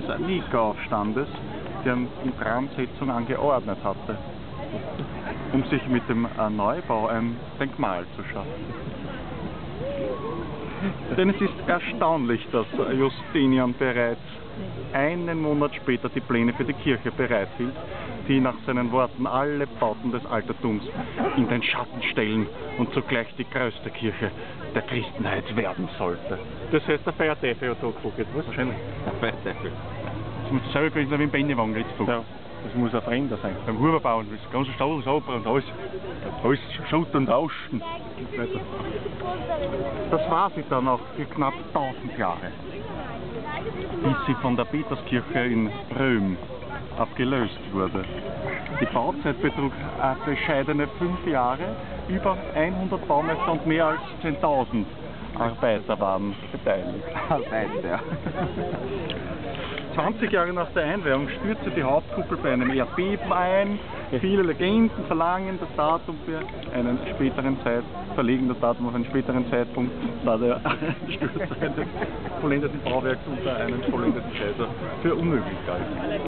des Nika-Aufstandes, der die Inbrandsetzung angeordnet hatte, um sich mit dem Neubau ein Denkmal zu schaffen. Denn es ist erstaunlich, dass Justinian bereits einen Monat später die Pläne für die Kirche bereithielt, die nach seinen Worten alle Bauten des Altertums in den Schatten stellen und zugleich die größte Kirche der Christenheit werden sollte. Das heißt, der Feierteufel hat da gefuckt, was? Wahrscheinlich. Der Feierteufel. Das muss dasselbe gewesen sein wie im Bennewagen jetzt gefuckt. Ja. Das muss ein Fremder sein. Beim Huberbauen, das ganze Stall sauber und alles Schutt und Rauschen. Das war sie dann auch für knapp 1000 Jahre, bis sie von der Peterskirche in Röhm abgelöst wurde. Die Bauzeit betrug bescheidene 5 Jahre, über 100 Baumeister und mehr als 10.000 Arbeiter waren beteiligt. Arbeiter, ja. 20 Jahre nach der Einweihung stürzte die Hauptkuppel bei einem Erdbeben ein. Viele Legenden verlangen das Datum für einen späteren verlegen das Datum auf einen späteren Zeitpunkt, da der Sturz eines vollendeten Bauwerks unter einem vollendeten Kaiser für unmöglich galt.